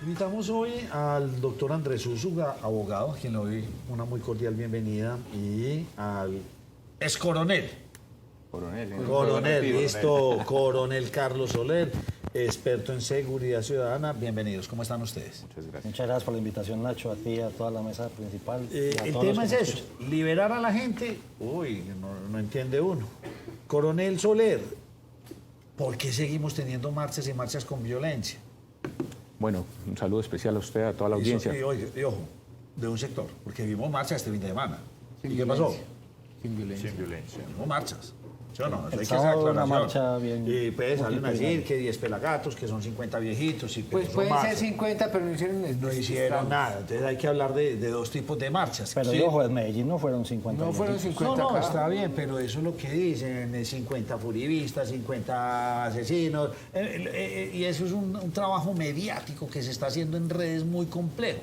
Invitamos hoy al doctor Andrés Úsuga, abogado, a quien le doy una muy cordial bienvenida, y al ex coronel. Coronel, listo, coronel Carlos Soler, experto en seguridad ciudadana. Bienvenidos, ¿cómo están ustedes? Muchas gracias. Muchas gracias por la invitación, Nacho, a ti, a toda la mesa principal. El tema es eso, liberar a la gente. Uy, no entiende uno. Coronel Soler, ¿por qué seguimos teniendo marchas y marchas con violencia? Bueno, un saludo especial a usted, a toda la audiencia. Y ojo, de un sector, porque vimos marchas este fin de semana. ¿Y qué pasó? Sin violencia. Vimos marchas. ¿Sí o no? Eso hay que hacer sábado una aclaración. marcha bien Y pues salen a decir que 10 pelagatos, que son 50 viejitos. Y que Pues son pueden ser marchas. 50, pero no hicieron No hicieron nada. Entonces hay que hablar de dos tipos de marchas. Pero Sí. ojo, en Medellín no fueron 50. No fueron minutos. 50 No, acá. está bien, pero eso es lo que dicen, 50 furibistas, 50 asesinos, y eso es un trabajo mediático que se está haciendo en redes muy complejo.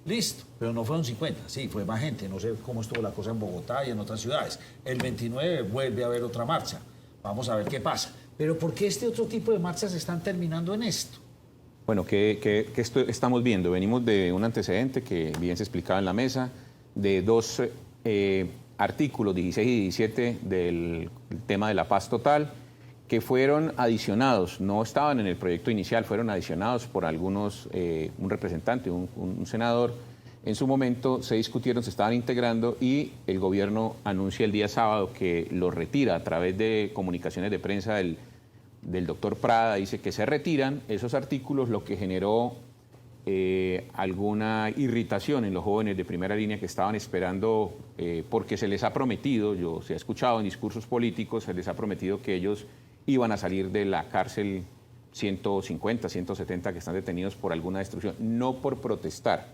Listo, pero no fueron 50, sí, fue más gente, no sé cómo estuvo la cosa en Bogotá y en otras ciudades. El 29 vuelve a haber otra marcha, vamos a ver qué pasa. Pero ¿por qué este otro tipo de marchas están terminando en esto? Bueno, ¿qué estamos viendo? Venimos de un antecedente que bien se explicaba en la mesa, de dos artículos 16 y 17 del tema de la paz total, que fueron adicionados, no estaban en el proyecto inicial, fueron adicionados por algunos, un representante, un senador. En su momento se discutieron, se estaban integrando y el gobierno anuncia el día sábado que lo retira a través de comunicaciones de prensa del doctor Prada, dice que se retiran esos artículos, lo que generó alguna irritación en los jóvenes de primera línea que estaban esperando, porque se les ha prometido, se ha escuchado en discursos políticos, se les ha prometido que ellos iban a salir de la cárcel 150, 170 que están detenidos por alguna destrucción, no por protestar,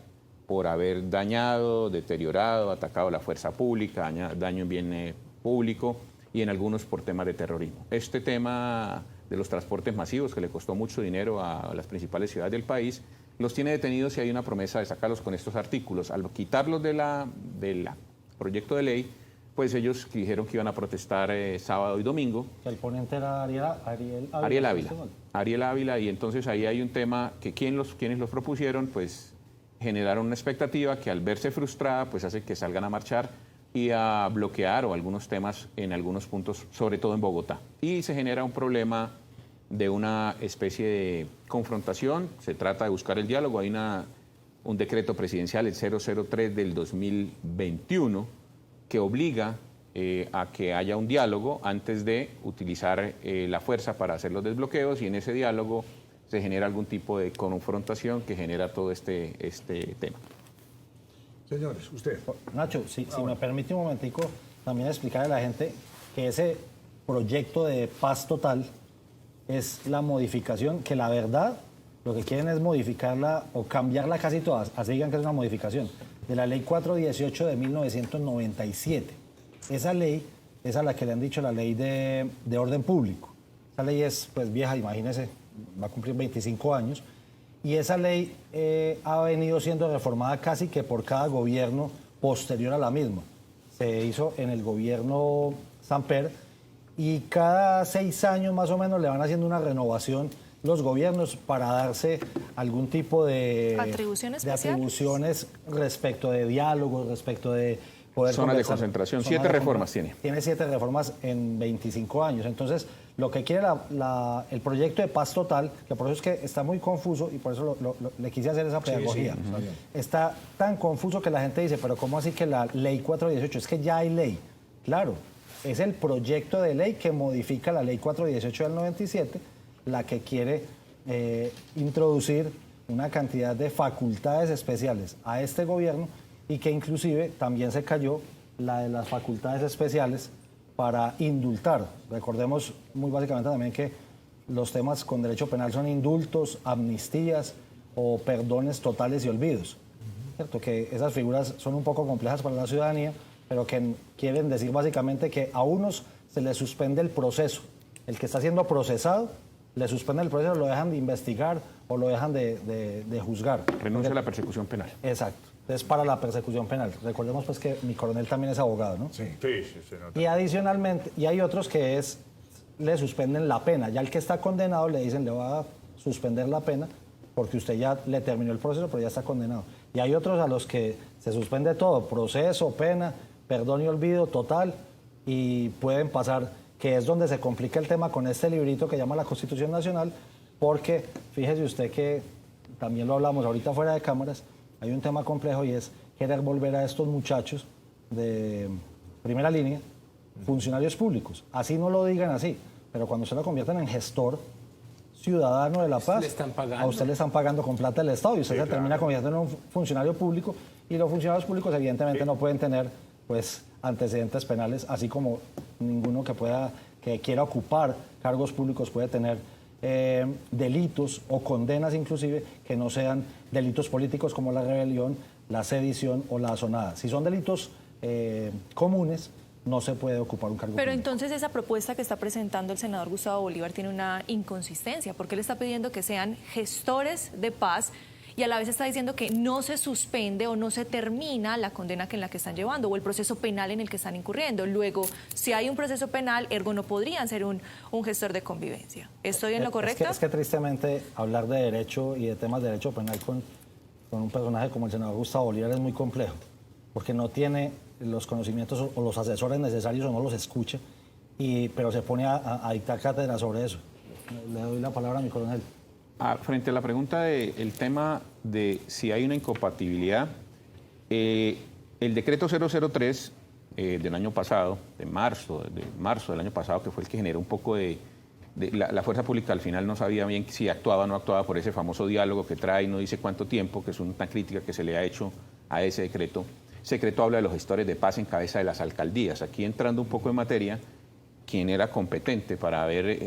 por haber dañado, deteriorado, atacado la fuerza pública, daño en bien público y en algunos por temas de terrorismo. Este tema de los transportes masivos, que le costó mucho dinero a las principales ciudades del país, los tiene detenidos y hay una promesa de sacarlos con estos artículos. Al quitarlos del proyecto de ley, pues ellos dijeron que iban a protestar sábado y domingo. El ponente era Ariel Ávila. Ariel Ávila, y entonces ahí hay un tema que quienes los propusieron, pues generaron una expectativa que al verse frustrada, pues hace que salgan a marchar y a bloquear o algunos temas en algunos puntos, sobre todo en Bogotá. Y se genera un problema de una especie de confrontación, se trata de buscar el diálogo, hay un decreto presidencial, el 003 del 2021, que obliga a que haya un diálogo antes de utilizar la fuerza para hacer los desbloqueos, y en ese diálogo se genera algún tipo de confrontación que genera todo este tema. Señores, usted. Nacho, si me permite un momentico, también explicarle a la gente que ese proyecto de paz total es la modificación, que la verdad lo que quieren es modificarla o cambiarla casi todas, así digan que es una modificación, de la ley 418 de 1997. Esa ley es a la que le han dicho la ley de orden público. Esa ley es pues vieja, imagínense, va a cumplir 25 años, y esa ley ha venido siendo reformada casi que por cada gobierno posterior a la misma. Se hizo en el gobierno Samper, y cada 6 años más o menos le van haciendo una renovación los gobiernos para darse algún tipo de atribuciones respecto de diálogos, respecto de poder zonas de conversar. concentración. 7 reformas tiene. Tiene 7 reformas en 25 años. Entonces, lo que quiere el proyecto de paz total, que por eso es que está muy confuso y por eso le quise hacer esa pedagogía. Sí, está bien. Está tan confuso que la gente dice, pero ¿cómo así que la ley 418? Es que ya hay ley. Claro, es el proyecto de ley que modifica la ley 418 del 97, la que quiere introducir una cantidad de facultades especiales a este gobierno, y que inclusive también se cayó la de las facultades especiales para indultar. Recordemos muy básicamente también que los temas con derecho penal son indultos, amnistías o perdones totales y olvidos. ¿Cierto? Que esas figuras son un poco complejas para la ciudadanía, pero que quieren decir básicamente que a unos se les suspende el proceso. El que está siendo procesado, le suspenden el proceso, lo dejan de investigar o lo dejan de juzgar. Renuncia a la persecución penal. Exacto. Es para la persecución penal. Recordemos pues que mi coronel también es abogado, ¿no? Sí. Y adicionalmente, y hay otros que le suspenden la pena. Ya el que está condenado le dicen, le va a suspender la pena porque usted ya le terminó el proceso, pero ya está condenado. Y hay otros a los que se suspende todo, proceso, pena, perdón y olvido total, y pueden pasar, que es donde se complica el tema con este librito que llama la Constitución Nacional, porque fíjese usted que también lo hablamos ahorita fuera de cámaras, hay un tema complejo y es querer volver a estos muchachos de primera línea funcionarios públicos. Así no lo digan así, pero cuando se lo convierten en gestor ciudadano de la paz, a usted le están pagando con plata del Estado y usted se termina convirtiendo en un funcionario público, y los funcionarios públicos evidentemente no pueden tener pues antecedentes penales, así como ninguno que quiera ocupar cargos públicos puede tener delitos o condenas inclusive que no sean delitos políticos como la rebelión, la sedición o la asonada. Si son delitos comunes, no se puede ocupar un cargo Pero público. entonces esa propuesta que está presentando el senador Gustavo Bolívar tiene una inconsistencia, porque él está pidiendo que sean gestores de paz y a la vez está diciendo que no se suspende o no se termina la condena en la que están llevando o el proceso penal en el que están incurriendo. Luego, si hay un proceso penal, ergo no podrían ser un gestor de convivencia. ¿Estoy en lo correcto? Es que tristemente hablar de derecho y de temas de derecho penal con un personaje como el senador Gustavo Bolívar es muy complejo, porque no tiene los conocimientos o los asesores necesarios o no los escucha, pero se pone a dictar cátedra sobre eso. Le doy la palabra a mi coronel. Frente a la pregunta del tema de si hay una incompatibilidad, el decreto 003 del año pasado, de marzo del año pasado, que fue el que generó un poco la fuerza pública, al final no sabía bien si actuaba o no actuaba por ese famoso diálogo que trae, no dice cuánto tiempo, que es una crítica que se le ha hecho a ese decreto. Ese decreto habla de los gestores de paz en cabeza de las alcaldías. Aquí entrando un poco en materia, quien era competente para haber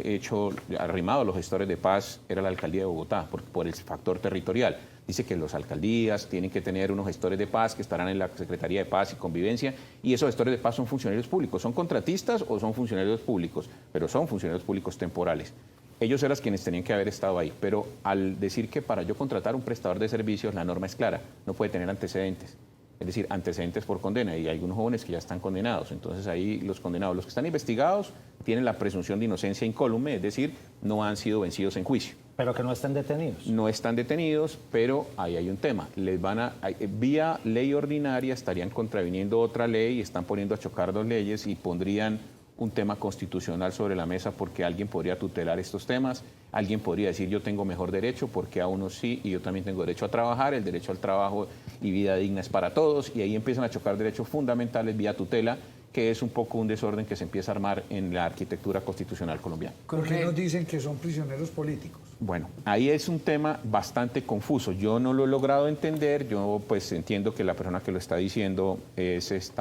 arrimado los gestores de paz era la alcaldía de Bogotá, por el factor territorial. Dice que las alcaldías tienen que tener unos gestores de paz que estarán en la Secretaría de Paz y Convivencia, y esos gestores de paz son funcionarios públicos. ¿Son contratistas o son funcionarios públicos? Pero son funcionarios públicos temporales. Ellos eran quienes tenían que haber estado ahí, pero al decir que para yo contratar un prestador de servicios, la norma es clara, no puede tener antecedentes. Es decir, antecedentes por condena, y hay algunos jóvenes que ya están condenados. Entonces ahí los condenados, los que están investigados, tienen la presunción de inocencia incólume, es decir, no han sido vencidos en juicio. Pero que no estén detenidos. No están detenidos, pero ahí hay un tema. Vía ley ordinaria estarían contraviniendo otra ley, están poniendo a chocar dos leyes y pondrían un tema constitucional sobre la mesa, porque alguien podría tutelar estos temas, alguien podría decir yo tengo mejor derecho porque a unos sí y yo también tengo derecho a trabajar, el derecho al trabajo y vida digna es para todos, y ahí empiezan a chocar derechos fundamentales vía tutela, que es un poco un desorden que se empieza a armar en la arquitectura constitucional colombiana. ¿Por qué nos dicen que son prisioneros políticos? Bueno, ahí es un tema bastante confuso. Yo no lo he logrado entender. Yo pues entiendo que la persona que lo está diciendo es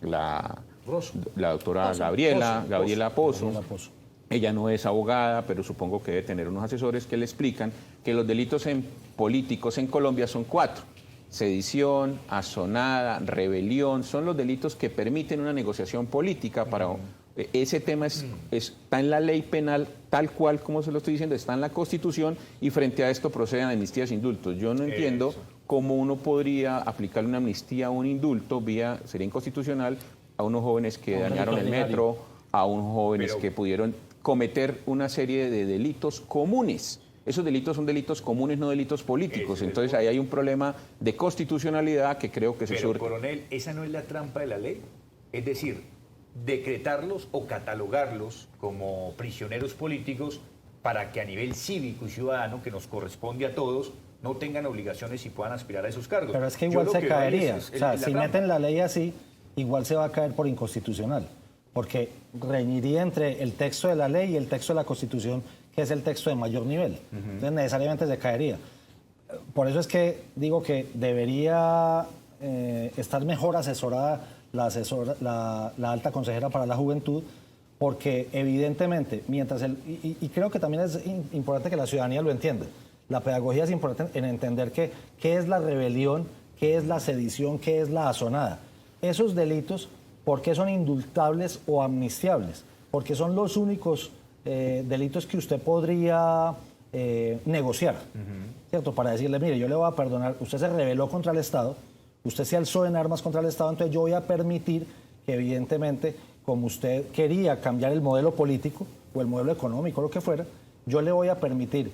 la doctora Pozo. Gabriela Pozo. Gabriela Pozo. Ella no es abogada, pero supongo que debe tener unos asesores que le explican que los delitos políticos en Colombia son 4. Sedición, asonada, rebelión, son los delitos que permiten una negociación política para... Ese tema está en la ley penal, tal cual como se lo estoy diciendo, está en la Constitución, y frente a esto proceden amnistías e indultos. Yo no entiendo cómo uno podría aplicar una amnistía o un indulto sería inconstitucional a unos jóvenes que dañaron el metro, a unos jóvenes que pudieron cometer una serie de delitos comunes. Esos delitos son delitos comunes, no delitos políticos. Entonces ahí hay un problema de constitucionalidad que creo que se surge. Pero, coronel, ¿esa no es la trampa de la ley? Es decir, decretarlos o catalogarlos como prisioneros políticos para que a nivel cívico y ciudadano, que nos corresponde a todos, no tengan obligaciones y puedan aspirar a esos cargos. Pero es que igual se caería. O sea, si meten la ley así, igual se va a caer por inconstitucional, porque reñiría entre el texto de la ley y el texto de la Constitución, que es el texto de mayor nivel. Entonces necesariamente se caería. Por eso es que digo que debería estar mejor asesorada la alta consejera para la juventud, porque evidentemente, y creo que también es importante que la ciudadanía lo entienda, la pedagogía es importante en entender qué es la rebelión, qué es la sedición, qué es la asonada. Esos delitos, ¿por qué son indultables o amnistiables? Porque son los únicos delitos que usted podría negociar, ¿cierto? Para decirle, mire, yo le voy a perdonar, usted se rebeló contra el Estado, usted se alzó en armas contra el Estado, entonces yo voy a permitir que evidentemente, como usted quería cambiar el modelo político o el modelo económico, lo que fuera, yo le voy a permitir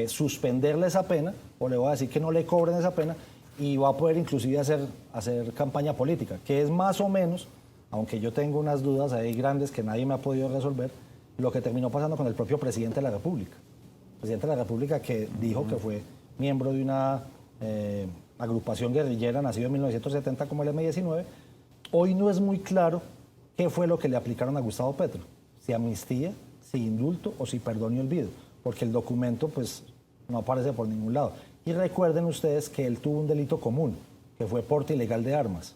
suspenderle esa pena, o le voy a decir que no le cobren esa pena, y va a poder inclusive hacer campaña política, que es más o menos, aunque yo tengo unas dudas ahí grandes que nadie me ha podido resolver, lo que terminó pasando con el propio presidente de la República. El presidente de la República que dijo que fue miembro de una agrupación guerrillera nacido en 1970 como el M-19, hoy no es muy claro qué fue lo que le aplicaron a Gustavo Petro, si amnistía, si indulto o si perdón y olvido, porque el documento pues no aparece por ningún lado. Y recuerden ustedes que él tuvo un delito común, que fue porte ilegal de armas.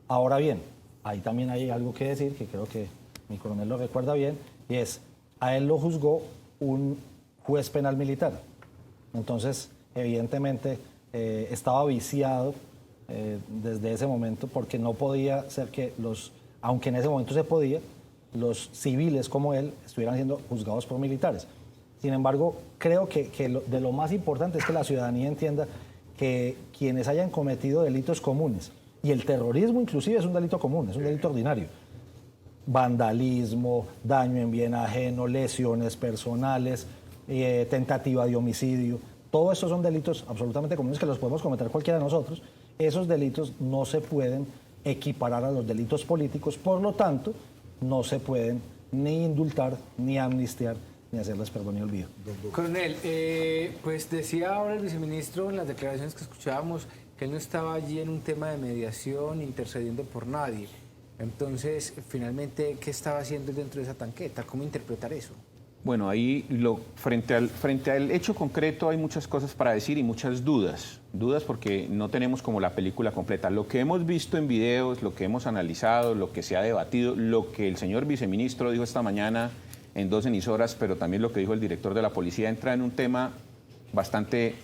Ahora bien, ahí también hay algo que decir, que creo que mi coronel lo recuerda bien, y es, a él lo juzgó un juez penal militar. Entonces, evidentemente, estaba viciado desde ese momento, porque no podía ser que aunque en ese momento se podía, los civiles como él estuvieran siendo juzgados por militares. Sin embargo, creo que de lo más importante es que la ciudadanía entienda que quienes hayan cometido delitos comunes, y el terrorismo inclusive es un delito común, es un delito ordinario, vandalismo, daño en bien ajeno, lesiones personales, tentativa de homicidio, todos estos son delitos absolutamente comunes que los podemos cometer cualquiera de nosotros. Esos delitos no se pueden equiparar a los delitos políticos, por lo tanto, no se pueden ni indultar, ni amnistiar, ni hacerles perdón y olvido. Coronel, pues decía ahora el viceministro en las declaraciones que escuchábamos que él no estaba allí en un tema de mediación, intercediendo por nadie. Entonces, finalmente, ¿qué estaba haciendo dentro de esa tanqueta? ¿Cómo interpretar eso? Bueno, ahí frente al hecho concreto hay muchas cosas para decir y muchas dudas. Dudas porque no tenemos como la película completa. Lo que hemos visto en videos, lo que hemos analizado, lo que se ha debatido, lo que el señor viceministro dijo esta mañana en 2 emisoras, pero también lo que dijo el director de la policía, entra en un tema bastante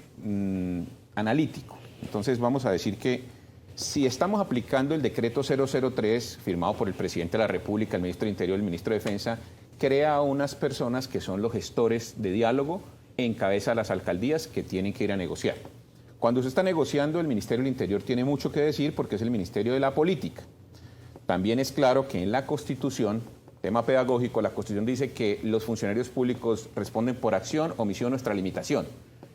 analítico. Entonces vamos a decir que si estamos aplicando el decreto 003, firmado por el presidente de la República, el ministro de Interior, el ministro de Defensa, crea a unas personas que son los gestores de diálogo en cabeza de las alcaldías que tienen que ir a negociar. Cuando se está negociando, el Ministerio del Interior tiene mucho que decir porque es el Ministerio de la Política. También es claro que en la Constitución, tema pedagógico, la Constitución dice que los funcionarios públicos responden por acción, omisión o extralimitación.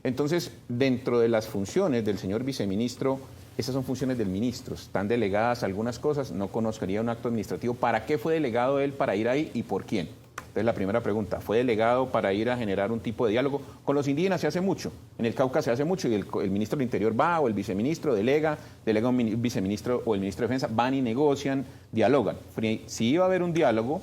Entonces, dentro de las funciones del señor viceministro, esas son funciones del ministro, están delegadas algunas cosas, no conocería un acto administrativo. ¿Para qué fue delegado él para ir ahí y por quién? Entonces, la primera pregunta, ¿fue delegado para ir a generar un tipo de diálogo? Con los indígenas se hace mucho, en el Cauca se hace mucho y el ministro del Interior va o el viceministro delega un viceministro o el ministro de Defensa, van y negocian, dialogan. Si iba a haber un diálogo,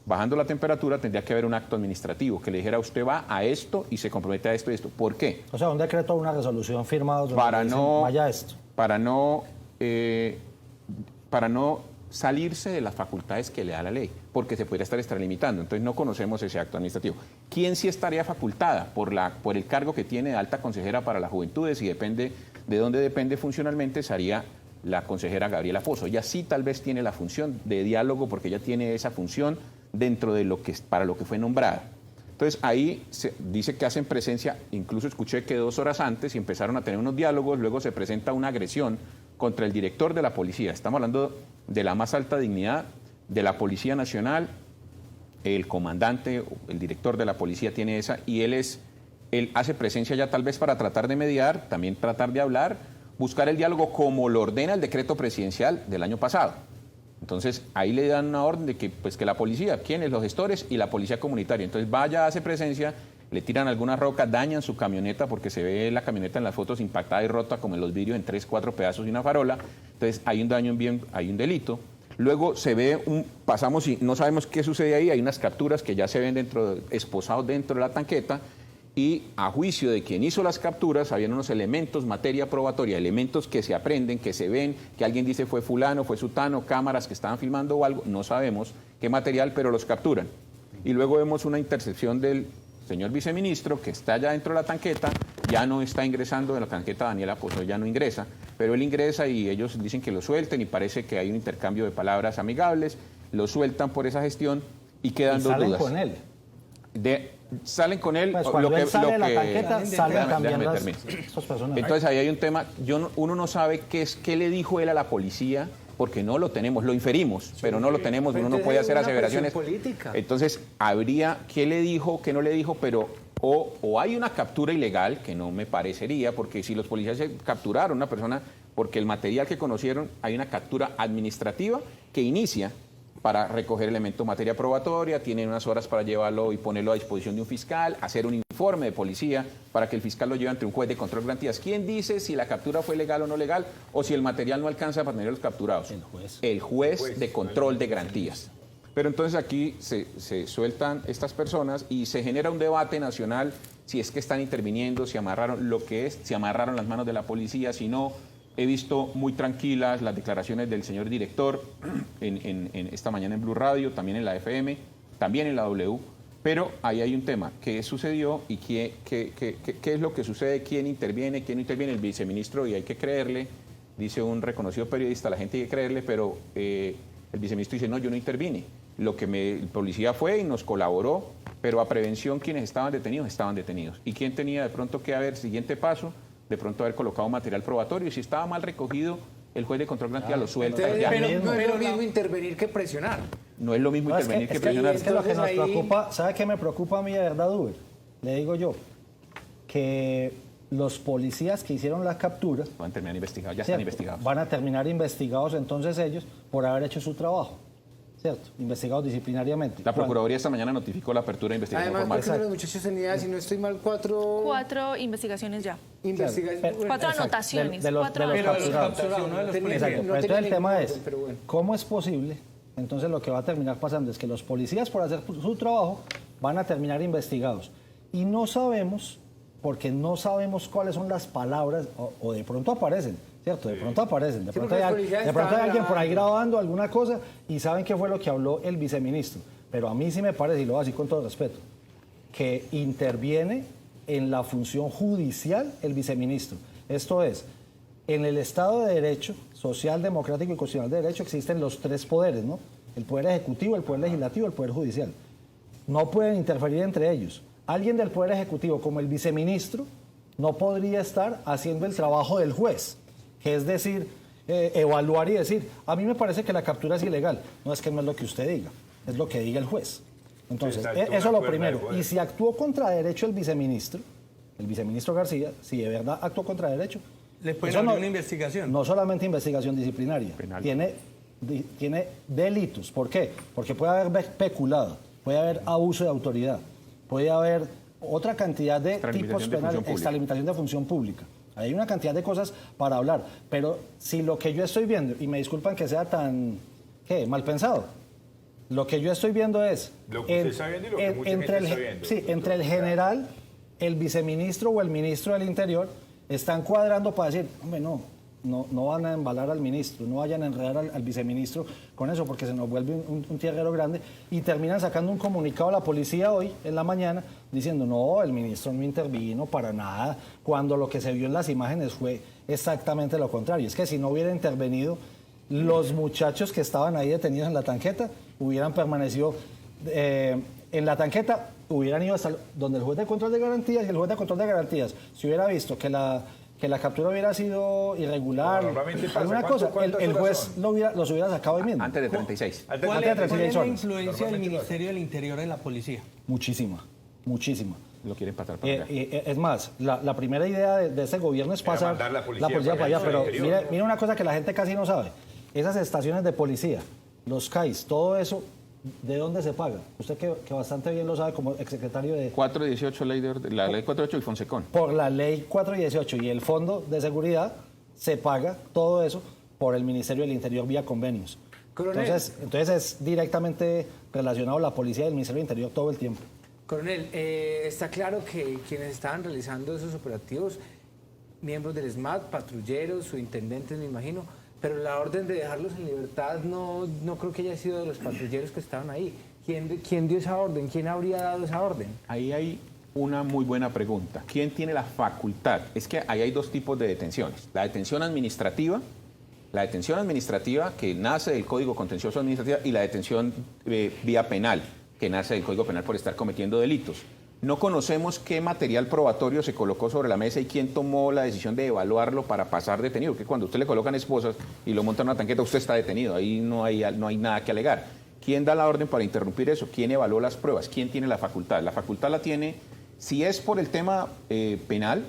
bajando la temperatura, tendría que haber un acto administrativo que le dijera usted va a esto y se compromete a esto y esto. ¿Por qué? O sea, un decreto o una resolución firmada para no vaya a esto. Para no salirse de las facultades que le da la ley, porque se podría estar extralimitando. Entonces no conocemos ese acto administrativo. ¿Quién sí estaría facultada? Por el cargo que tiene de alta consejera para las juventudes y depende de dónde depende funcionalmente, sería la consejera Gabriela Pozo. Ella sí tal vez tiene la función de diálogo porque ella tiene esa función dentro de para lo que fue nombrada. Entonces ahí se dice que hacen presencia, incluso escuché que 2 horas antes y empezaron a tener unos diálogos, luego se presenta una agresión contra el director de la policía. Estamos hablando de la más alta dignidad de la Policía Nacional, el comandante, el director de la policía tiene esa, y él hace presencia ya tal vez para tratar de mediar, también tratar de hablar, buscar el diálogo como lo ordena el decreto presidencial del año pasado. Entonces, ahí le dan una orden de que la policía, ¿quiénes? Los gestores y la policía comunitaria. Entonces, vaya, hace presencia, le tiran algunas rocas, dañan su camioneta porque se ve la camioneta en las fotos impactada y rota como en los vídeos en 3, 4 pedazos y una farola. Entonces, hay un daño en bien, hay un delito. Luego se ve pasamos y no sabemos qué sucede ahí, hay unas capturas que ya se ven esposados dentro de la tanqueta. Y a juicio de quien hizo las capturas, habían unos elementos, materia probatoria, elementos que se aprenden, que se ven, que alguien dice fue fulano, fue sutano, cámaras que estaban filmando o algo, no sabemos qué material, pero los capturan. Y luego vemos una intercepción del señor viceministro que está ya dentro de la tanqueta, ya no está ingresando en la tanqueta Daniela Pozo, ya no ingresa, pero él ingresa y ellos dicen que lo suelten y parece que hay un intercambio de palabras amigables, lo sueltan por esa gestión y quedan dos dudas. Con él. Salen con él, pues cuando él sale de la tanqueta, salen también estos personajes. Entonces ahí hay un tema, uno no sabe qué le dijo él a la policía, porque no lo tenemos, lo inferimos, pero no lo tenemos, uno no puede hacer aseveraciones. Política. Entonces habría qué le dijo, qué no le dijo, pero o hay una captura ilegal, que no me parecería, porque si los policías capturaron a una persona porque el material que conocieron, hay una captura administrativa que inicia para recoger elementos, materia probatoria, tienen unas horas para llevarlo y ponerlo a disposición de un fiscal, hacer un informe de policía para que el fiscal lo lleve ante un juez de control de garantías. ¿Quién dice si la captura fue legal o no legal o si el material no alcanza para tener los capturados? El juez de control de garantías. Pero entonces aquí se sueltan estas personas y se genera un debate nacional si es que están interviniendo, si amarraron lo que es, si amarraron las manos de la policía, si no. He visto muy tranquilas las declaraciones del señor director en esta mañana en Blue Radio, también en la FM, también en la W, pero ahí hay un tema. ¿Qué sucedió y qué es lo que sucede? ¿Quién interviene? ¿Quién no interviene? El viceministro, y hay que creerle, dice un reconocido periodista, la gente hay que creerle, pero el viceministro dice, no, yo no intervine. El policía fue y nos colaboró, pero a prevención quienes estaban detenidos. ¿Y quién tenía de pronto que haber, siguiente paso, de pronto haber colocado material probatorio? Y si estaba mal recogido, el juez de control de garantía lo suelta. Entonces, ya. pero no es lo mismo intervenir que presionar. No es lo mismo intervenir que presionar. Es que lo que nos Entonces, ahí- preocupa, ¿sabe qué me preocupa a mí de verdad, Uber? Le digo yo, que los policías que hicieron la captura Van a terminar investigados, ya están ¿cierto? investigados. Van a terminar investigados entonces ellos por haber hecho su trabajo, ¿cierto? Investigados disciplinariamente. La Procuraduría esta mañana notificó la apertura de investigación Además, formal. porque los muchachos tenían, si no estoy mal, 4 investigaciones ya. investigaciones. Claro, 4 Exacto. anotaciones. De los 4 capturados. no de los Exacto. policías. Pero No entonces tenía el tema ningún es, orden, pero bueno. ¿cómo es posible? Entonces lo que va a terminar pasando es que los policías por hacer su trabajo van a terminar investigados. Y no sabemos, porque no sabemos cuáles son las palabras, o de pronto aparecen, ¿cierto? De pronto aparecen. De Sí, pronto porque hay, los policías de pronto hay estaban alguien por ahí grabando. grabando alguna cosa y saben qué fue lo que habló el viceministro. Pero a mí sí me parece, y lo voy a decir con todo respeto, que interviene en la función judicial el viceministro. Esto es, en el Estado de Derecho, social, democrático y constitucional de derecho, existen los 3 poderes, ¿no? El poder ejecutivo, el poder legislativo, el poder judicial. No pueden interferir entre ellos. Alguien del poder ejecutivo, como el viceministro, no podría estar haciendo el trabajo del juez, que es decir, evaluar y decir, a mí me parece que la captura es ilegal. No, es que no es lo que usted diga, es lo que diga el juez. Entonces, Exacto, eso es una lo cuerda de primero. poder. Y si actuó contra derecho el viceministro García, si de verdad actuó contra derecho, Le pueden eso abrir una investigación. No solamente investigación disciplinaria, Penal. tiene delitos. ¿Por qué? Porque puede haber peculado, puede haber abuso de autoridad, puede haber otra cantidad de tipos Extralimitación de penales, función pública. extralimitación de función pública. Hay una cantidad de cosas para hablar, pero si lo que yo estoy viendo, y me disculpan que sea tan, mal pensado, lo que yo estoy viendo es... Lo que usted está viendo y lo que mucha gente está viendo, Sí, doctor. entre el general, el viceministro o el ministro del Interior están cuadrando para decir, hombre, no van a embalar al ministro, no vayan a enredar al viceministro con eso porque se nos vuelve un tierrero grande, y terminan sacando un comunicado a la policía hoy en la mañana diciendo, no, el ministro no intervino para nada, cuando lo que se vio en las imágenes fue exactamente lo contrario. Es que si no hubiera intervenido, los muchachos que estaban ahí detenidos en la tanqueta hubieran permanecido en la tanqueta, hubieran ido hasta donde el juez de control de garantías, y el juez de control de garantías, si hubiera visto que la captura hubiera sido irregular, Normalmente pasa. alguna cosa, ¿Cuántas el horas juez son? los hubiera sacado hoy mismo. Antes de 36. Antes ¿Cuál de- es, cuál es la 36 horas. influencia del Normalmente Ministerio del Interior en la policía? Muchísima. Lo quieren pasar para allá. Es más, la primera idea de este gobierno es Era pasar mandar la policía para allá, para pero el interior. mire una cosa que la gente casi no sabe. Esas estaciones de policía, los CAIs, todo eso, ¿de dónde se paga? Usted que bastante bien lo sabe como exsecretario de... 418, la ley 48 y Fonsecón. Por la ley 418 y el Fondo de Seguridad, se paga todo eso por el Ministerio del Interior vía convenios. Coronel. Entonces es directamente relacionado la policía y el Ministerio del Interior todo el tiempo. Coronel, está claro que quienes estaban realizando esos operativos, miembros del SMAT, patrulleros, subintendentes, me imagino, pero la orden de dejarlos en libertad no creo que haya sido de los patrulleros que estaban ahí. ¿Quién dio esa orden? ¿Quién habría dado esa orden? Ahí hay una muy buena pregunta. ¿Quién tiene la facultad? Es que ahí hay 2 tipos de detenciones. La detención administrativa que nace del Código Contencioso Administrativo, y la detención vía penal, que nace del Código Penal por estar cometiendo delitos. No conocemos qué material probatorio se colocó sobre la mesa y quién tomó la decisión de evaluarlo para pasar detenido, que cuando usted le colocan esposas y lo montan en una tanqueta, usted está detenido, ahí no hay nada que alegar. ¿Quién da la orden para interrumpir eso? ¿Quién evaluó las pruebas? ¿Quién tiene la facultad? La facultad la tiene Si es por el tema penal,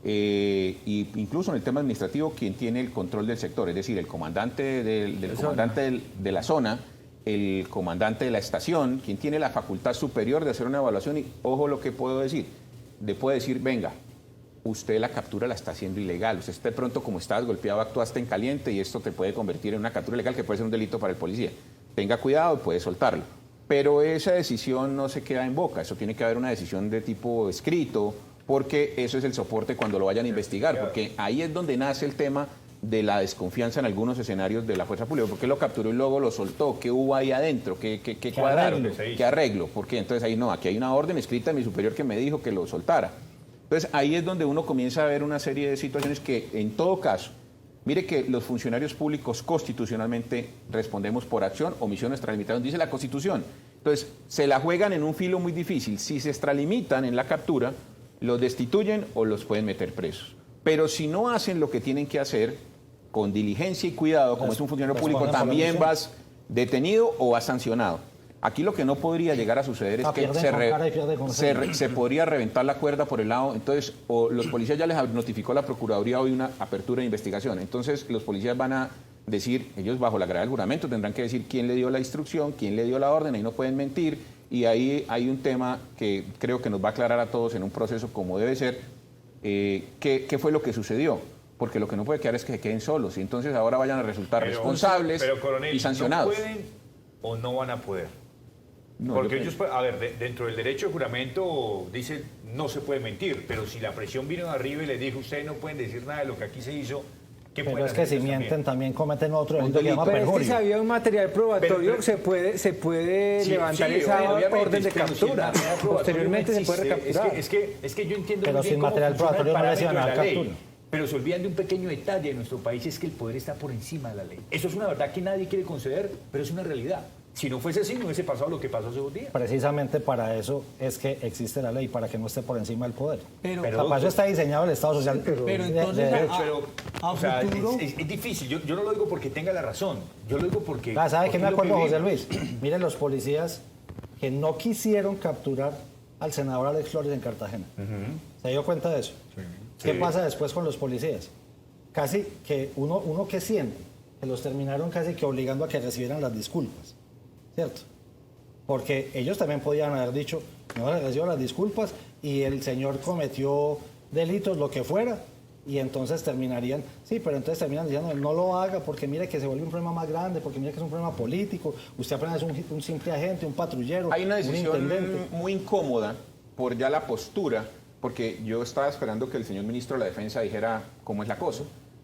e incluso en el tema administrativo, quien tiene el control del sector, es decir, el comandante de la zona, el comandante de la estación, quien tiene la facultad superior de hacer una evaluación y, ojo lo que puedo decir, le puede decir, venga, usted la captura la está haciendo ilegal, usted de pronto como estás golpeado actuaste en caliente y esto te puede convertir en una captura ilegal que puede ser un delito para el policía. Tenga cuidado y puede soltarlo. Pero esa decisión no se queda en boca, eso tiene que haber una decisión de tipo escrito, porque eso es el soporte cuando lo vayan a investigar, porque ahí es donde nace el tema de la desconfianza en algunos escenarios de la fuerza pública. ¿Por qué lo capturó y luego lo soltó? ¿Qué hubo ahí adentro? ¿Qué cuadraron? ¿Qué arreglo? Porque entonces ahí no, aquí hay una orden escrita de mi superior que me dijo que lo soltara. Entonces ahí es donde uno comienza a ver una serie de situaciones que en todo caso, mire que los funcionarios públicos constitucionalmente respondemos por acción, omisión, extralimitación, dice la Constitución. Entonces se la juegan en un filo muy difícil. Si se extralimitan en la captura, los destituyen o los pueden meter presos. Pero si no hacen lo que tienen que hacer, con diligencia y cuidado, como es un funcionario público, también vas detenido o vas sancionado. Aquí lo que no podría llegar a suceder es que se podría reventar la cuerda por el lado, entonces, o los policías ya les notificó la Procuraduría hoy una apertura de investigación, entonces los policías van a decir, ellos bajo la gravedad del juramento tendrán que decir quién le dio la instrucción, quién le dio la orden, ahí no pueden mentir, y ahí hay un tema que creo que nos va a aclarar a todos en un proceso como debe ser, qué fue lo que sucedió. Porque lo que no puede quedar es que se queden solos y entonces ahora vayan a resultar responsables coronel, y sancionados. ¿no pueden o no van a poder? No, porque ellos, a ver, dentro del derecho de juramento dice no se puede mentir, pero si la presión vino de arriba y les dijo ustedes no pueden decir nada de lo que aquí se hizo, ¿qué pero pueden es que hacer si ellos mienten también cometen otro delito que se llama Pero es que si perjurio. había un material probatorio, Pero- se puede Sí, levantar sí, esa obviamente, orden de pero si el captura. material probatorio Posteriormente no se puede existe, recapturar. Es que yo entiendo Pero muy bien sin cómo material funciona el probatorio no les iban a parámetro dar de la ley. captura. Pero se olvidan de un pequeño detalle de nuestro país, es que el poder está por encima de la ley. Eso es una verdad que nadie quiere conceder, pero es una realidad. Si no fuese así, no hubiese pasado lo que pasó hace 2 días. Precisamente para eso es que existe la ley, para que no esté por encima del poder. Pero- O sea, para eso está diseñado el Estado Social. Pero de entonces, derecho. a O sea, futuro... es difícil. Yo no lo digo porque tenga la razón. Yo lo digo porque... ¿Sabe qué porque me es lo que acuerdo, José vivimos. Luis? Miren los policías que no quisieron capturar al senador Alex Flores en Cartagena. ¿Se dio cuenta de eso? ¿Qué pasa después con los policías? Casi que uno que siente, que los terminaron casi que obligando a que recibieran las disculpas, ¿cierto? Porque ellos también podían haber dicho, no le recibo las disculpas y el señor cometió delitos, lo que fuera, y entonces terminarían, sí, pero entonces terminan diciendo, no lo haga porque mire que se vuelve un problema más grande, porque mire que es un problema político, usted apenas es un simple agente, un patrullero, Hay una un decisión intendente. muy incómoda por ya la postura, porque yo estaba esperando que el señor ministro de la Defensa dijera cómo es la cosa,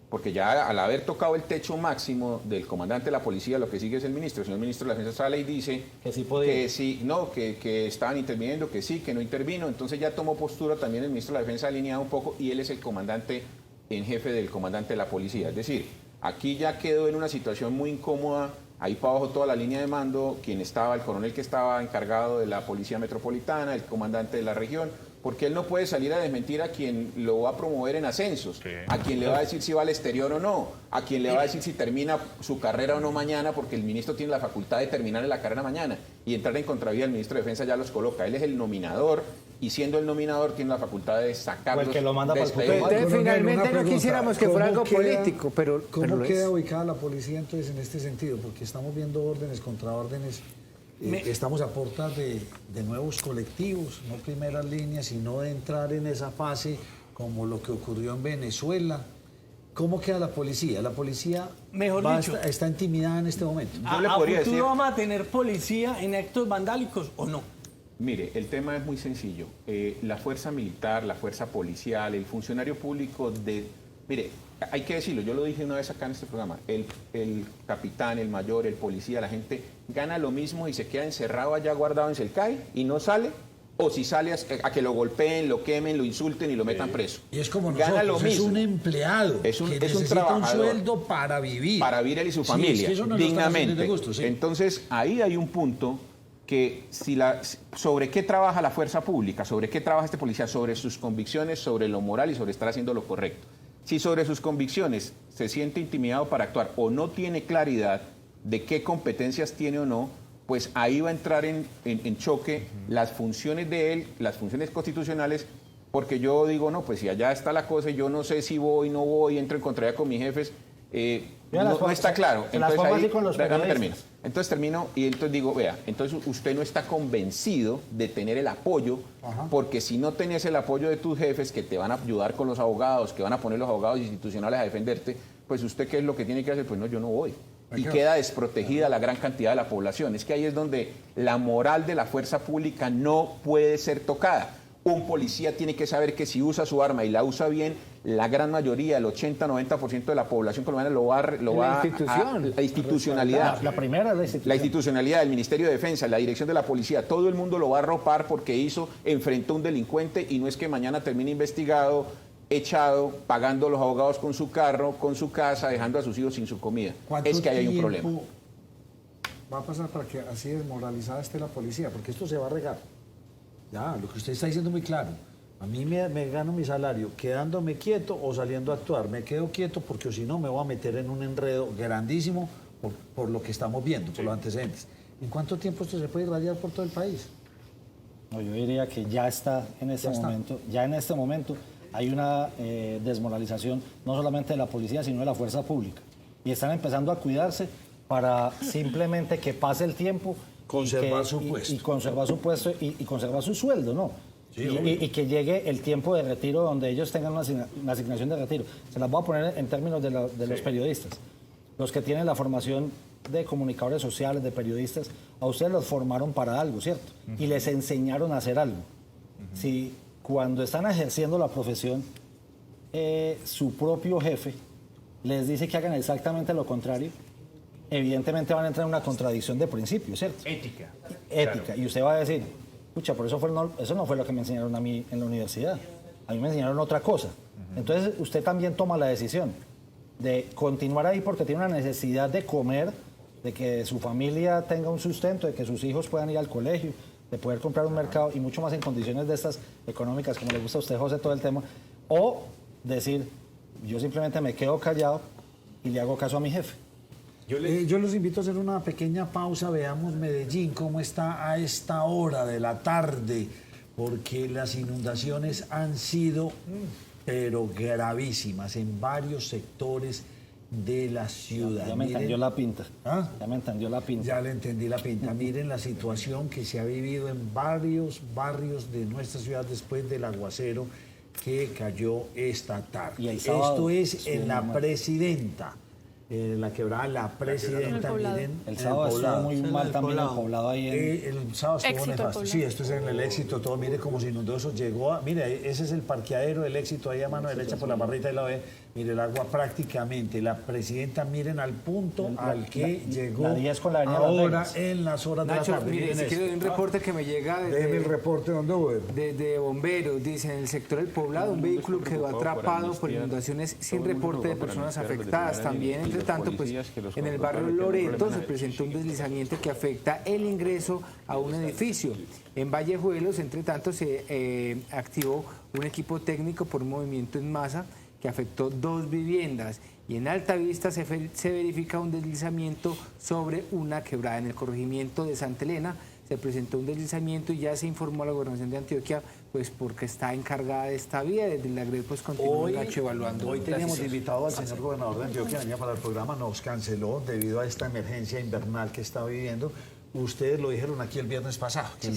porque ya al haber tocado el techo máximo del comandante de la policía, lo que sigue es el ministro. El señor ministro de la Defensa sale y dice Que sí podía. que sí, no, que estaban interviniendo, que sí, que no intervino. Entonces ya tomó postura también el ministro de la Defensa alineado un poco y él es el comandante en jefe del comandante de la policía. Es decir, aquí ya quedó en una situación muy incómoda. Ahí para abajo toda la línea de mando, quien estaba, el coronel que estaba encargado de la policía metropolitana, el comandante de la región, porque él no puede salir a desmentir a quien lo va a promover en ascensos, a quien le va a decir si va al exterior o no, a quien le va a decir si termina su carrera o no mañana, porque el ministro tiene la facultad de terminar la carrera mañana y entrar en contravía, el ministro de Defensa ya los coloca. Él es el nominador y siendo el nominador tiene la facultad de sacarlos. O el que lo manda para el despedirlo. putero. Entonces, Coronel, finalmente una no pregunta. quisiéramos que fuera ¿Cómo algo queda- político, pero ¿Cómo lo queda es. ubicada la policía entonces en este sentido? Porque estamos viendo órdenes contra órdenes. Estamos a puertas de nuevos colectivos, no primeras líneas, sino de entrar en esa fase como lo que ocurrió en Venezuela. ¿Cómo queda la policía? La policía Mejor dicho. está intimidada en este momento. Yo le ¿A podría futuro decir- vamos a tener policía en actos vandálicos o no? Mire, el tema es muy sencillo. La fuerza militar, la fuerza policial, el funcionario público Mire, hay que decirlo, yo lo dije una vez acá en este programa, el capitán, el mayor, el policía, la gente gana lo mismo y se queda encerrado allá guardado en Selcay y no sale, o si sale a que lo golpeen, lo quemen, lo insulten y lo metan preso. Y es como Gana nosotros, lo es mismo. un empleado Es un que trabajador. necesita un sueldo para vivir. Para vivir él y su Sí, familia, es que eso no lo están haciendo dignamente. de gusto, sí. Entonces, ahí hay un punto que sobre qué trabaja la fuerza pública, sobre qué trabaja este policía, sobre sus convicciones, sobre lo moral y sobre estar haciendo lo correcto. Si sobre sus convicciones se siente intimidado para actuar o no tiene claridad de qué competencias tiene o no, pues ahí va a entrar en choque las funciones de él, las funciones constitucionales, porque yo digo, no, pues si allá está la cosa, yo no sé si voy, no voy, entro en contraria con mis jefes, no está claro. Entonces termino y entonces digo, vea, entonces usted no está convencido de tener el apoyo, porque si no tenés el apoyo de tus jefes que te van a ayudar con los abogados, que van a poner los abogados institucionales a defenderte, pues usted qué es lo que tiene que hacer, pues no, yo no voy. Y queda desprotegida la gran cantidad de la población. Es que ahí es donde la moral de la fuerza pública no puede ser tocada. Un policía tiene que saber que si usa su arma y la usa bien, la gran mayoría, el 80-90% de la población colombiana lo va la institucionalidad. La primera es la institución. La institucionalidad del Ministerio de Defensa, la dirección de la policía, todo el mundo lo va a arropar porque enfrentó a un delincuente y no es que mañana termine investigado, echado, pagando a los abogados con su carro, con su casa, dejando a sus hijos sin su comida. Es que ahí hay un problema. Va a pasar para que así desmoralizada esté la policía? Porque esto se va a regar. Ya, lo que usted está diciendo muy claro. A mí me gano mi salario quedándome quieto o saliendo a actuar. Me quedo quieto porque si no me voy a meter en un enredo grandísimo por lo que estamos viendo, por los antecedentes. ¿En cuánto tiempo esto se puede irradiar por todo el país? No, yo diría que ya está en este momento. Ya en este momento hay una desmoralización no solamente de la policía, sino de la fuerza pública. Y están empezando a cuidarse para simplemente que pase el tiempo. Conservar su puesto. Y conservar su puesto y conservar su sueldo, ¿no? Sí, y que llegue el tiempo de retiro donde ellos tengan una asignación de retiro. Se las voy a poner en términos de los periodistas. Los que tienen la formación de comunicadores sociales, de periodistas, a ustedes los formaron para algo, ¿cierto? Y les enseñaron a hacer algo. Si cuando están ejerciendo la profesión, su propio jefe les dice que hagan exactamente lo contrario, evidentemente van a entrar en una contradicción de principio, ¿cierto? Ética. Claro. Y usted va a decir, pucha, por eso no fue lo que me enseñaron a mí en la universidad. A mí me enseñaron otra cosa. Entonces usted también toma la decisión de continuar ahí porque tiene una necesidad de comer, de que su familia tenga un sustento, de que sus hijos puedan ir al colegio, de poder comprar un mercado y mucho más en condiciones de estas económicas, como le gusta a usted, José, todo el tema. O decir, yo simplemente me quedo callado y le hago caso a mi jefe. Yo los invito a hacer una pequeña pausa, veamos Medellín cómo está a esta hora de la tarde, porque las inundaciones han sido, pero gravísimas, en varios sectores de la ciudad. Ya me entendió la pinta. ¿Ah? Ya me entendió la pinta. Ya le entendí la pinta. Miren la situación que se ha vivido en varios barrios de nuestra ciudad después del aguacero que cayó esta tarde. Y el sábado, esto es en la Presidenta. La quebrada La Presidenta, miren. El sábado estuvo muy mal también el poblado ahí. El sábado estuvo Éxito nefasto. Sí, esto es en el Éxito, todo. Mire cómo se inundó eso. Llegó a. Mire, ese es el parqueadero del Éxito, ahí a mano derecha por la barrita de la B. Mire, el agua prácticamente. La Presidenta, miren al punto al que llegó la 10 con la avenida ahora Las Vegas. en las horas Nacho, de la tarde. mire, Miren si esto. quiero un reporte que me llega Déjeme el reporte, ¿dónde hubo? de bomberos. Dice, en el sector del poblado, un vehículo quedó atrapado por inundaciones sin reporte de personas afectadas. También, entre tanto, pues en el barrio Loreto se presentó un deslizamiento que afecta el ingreso a un edificio. En Vallejuelos, entre tanto, se activó un equipo técnico por un movimiento en masa que afectó 2 viviendas. Y en Altavista se verifica un deslizamiento sobre una quebrada. En el corregimiento de Santa Elena se presentó un deslizamiento y ya se informó a la Gobernación de Antioquia, pues porque está encargada de esta vía. Desde la GRED pues continúa Nacho evaluando. Hoy teníamos Gracias. invitado al señor gobernador de Antioquia, venía para el programa, nos canceló debido a esta emergencia invernal que está viviendo. Ustedes lo dijeron aquí el viernes pasado, que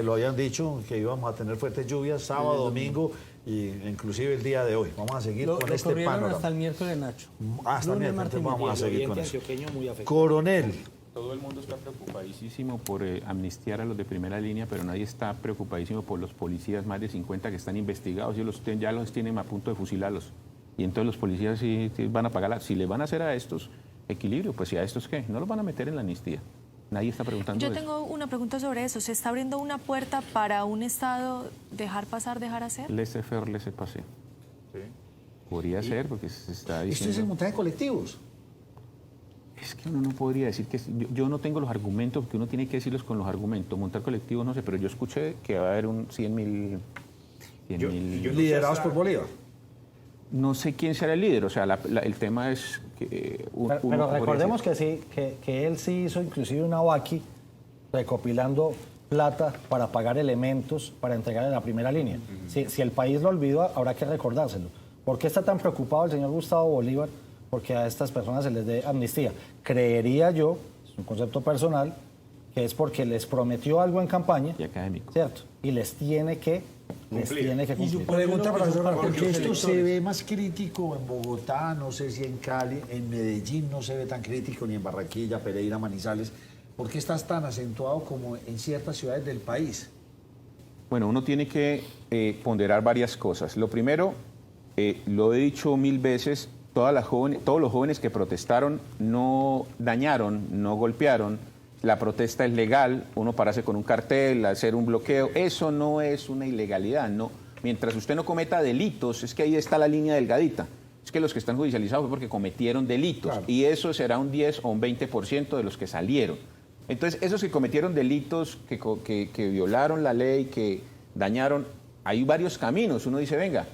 lo habían dicho, que íbamos a tener fuertes lluvias sábado, domingo y inclusive el día de hoy. Vamos a seguir con este panorama. hasta el miércoles, Nacho. Hasta el Lunes, miércoles martes, vamos a El seguir oriente con eso. antioqueño muy afectado. Coronel, Todo el mundo está preocupadísimo por amnistiar a los de primera línea, pero nadie está preocupadísimo por los policías, más de 50 que están investigados. Ya los tienen a punto de fusilarlos. Y entonces los policías sí van a pagar. Si le van a hacer a estos equilibrio, pues ¿y a estos qué? No los van a meter en la amnistía. Nadie está preguntando Yo eso. tengo una pregunta sobre eso. ¿Se está abriendo una puerta para un Estado dejar pasar, dejar hacer? Laissez-faire, laissez-passer. Podría ser, porque se está diciendo... esto es el montaje de colectivos. Es que uno no podría decir que... Yo no tengo los argumentos, porque uno tiene que decirlos con los argumentos. Montar colectivos, no sé, pero yo escuché que va a haber un 100.000... Liderados por Bolívar. No sé quién será el líder, o sea, el tema es que... Pero recordemos que sí, que él sí hizo inclusive una vaqui recopilando plata para pagar elementos para entregar en la primera línea. Si el país lo olvidó, habrá que recordárselo. ¿Por qué está tan preocupado el señor Gustavo Bolívar porque a estas personas se les dé amnistía? Creería yo, es un concepto personal, que es porque les prometió algo en campaña, Y académico. ¿cierto? Y les tiene que cumplir. Pregunta, profesor, ¿por qué esto electores. se ve más crítico en Bogotá? No sé si en Cali, en Medellín no se ve tan crítico, ni en Barranquilla, Pereira, Manizales. ¿Por qué estás tan acentuado como en ciertas ciudades del país? Bueno, uno tiene que ponderar varias cosas. Lo primero, lo he dicho 1000 veces, todos los jóvenes que protestaron no dañaron, no golpearon. La protesta es legal, uno pararse con un cartel, hacer un bloqueo, eso no es una ilegalidad, no. Mientras usted no cometa delitos, es que ahí está la línea delgadita. Es que los que están judicializados fue porque cometieron delitos, Claro. y eso será un 10 o un 20% de los que salieron. Entonces, esos que cometieron delitos, que violaron la ley, que dañaron, hay varios caminos. Uno dice, venga,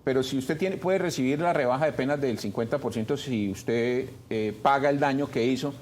pero si usted puede recibir la rebaja de penas del 50% si usted paga el daño que hizo.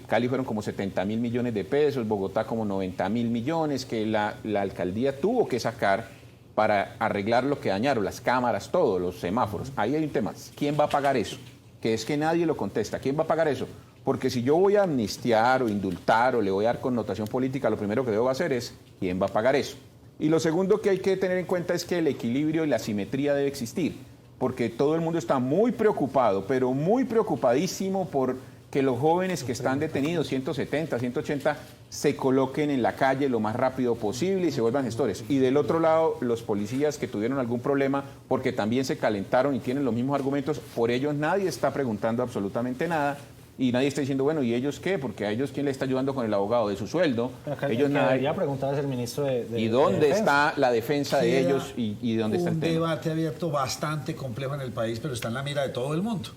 Cali fueron como 70.000 millones de pesos, Bogotá como 90.000 millones, que la alcaldía tuvo que sacar para arreglar lo que dañaron, las cámaras, todo, los semáforos. Ahí hay un tema. ¿Quién va a pagar eso? Que es que nadie lo contesta. ¿Quién va a pagar eso? Porque si yo voy a amnistiar o indultar o le voy a dar connotación política, lo primero que debo hacer es ¿quién va a pagar eso? Y lo segundo que hay que tener en cuenta es que el equilibrio y la simetría debe existir, porque todo el mundo está muy preocupado, pero muy preocupadísimo por que los jóvenes que están detenidos, 170, 180, se coloquen en la calle lo más rápido posible y se vuelvan gestores. Y del otro lado, los policías que tuvieron algún problema porque también se calentaron y tienen los mismos argumentos, por ellos nadie está preguntando absolutamente nada. Y nadie está diciendo, bueno, ¿y ellos qué? Porque a ellos, ¿quién le está ayudando con el abogado? De su sueldo. Ellos nada. Debería preguntar al ministro de ¿Y dónde Defensa. está la defensa de Queda ellos y dónde está el un tema? debate abierto bastante complejo en el país, pero está en la mira de todo el mundo.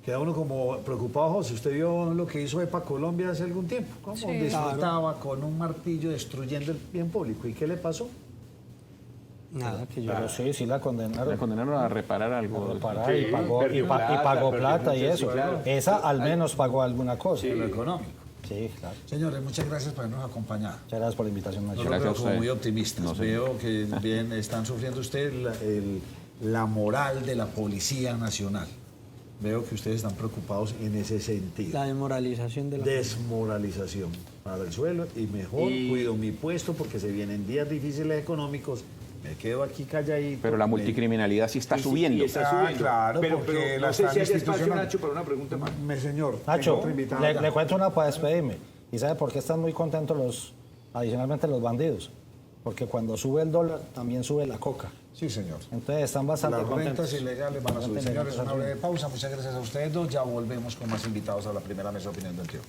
Queda uno como preocupado, José. Usted vio lo que hizo EPA Colombia hace algún tiempo. ¿Cómo Sí. disfrutaba con un martillo destruyendo el bien público? ¿Y qué le pasó? Nada, que yo... Pero sí la condenaron. La condenaron a reparar algo. Reparar y Sí, pagó, perdió plata, pagó perdió plata y mucho, eso. sí, claro. Esa al menos pagó alguna cosa. Lo económico. Sí, claro. Señores, muchas gracias por habernos acompañado. Muchas gracias por la invitación, Nacho. No lo Gracias veo a como usted. muy optimistas. No sé. Veo que bien están sufriendo ustedes la moral de la Policía Nacional. Veo que ustedes están preocupados en ese sentido. La desmoralización de la... Desmoralización para el suelo y mejor cuido mi puesto porque se vienen días difíciles económicos. Me quedo aquí calladito. Pero la multicriminalidad sí está subiendo. Y está subiendo. claro, pero porque no la sé si están hay espacio, institucional. Nacho, para una pregunta más. Señor, tengo Nacho, otra invitada. le cuento una para despedirme. ¿Y sabe por qué están muy contentos adicionalmente los bandidos? Porque cuando sube el dólar, también sube la coca. Sí, señor. Entonces están bastante Las contentos. rentas ilegales van a subir. Bastante Señores, una contentos. breve pausa. Muchas gracias a ustedes dos. Ya volvemos con más invitados a la primera mesa de opinión del tío.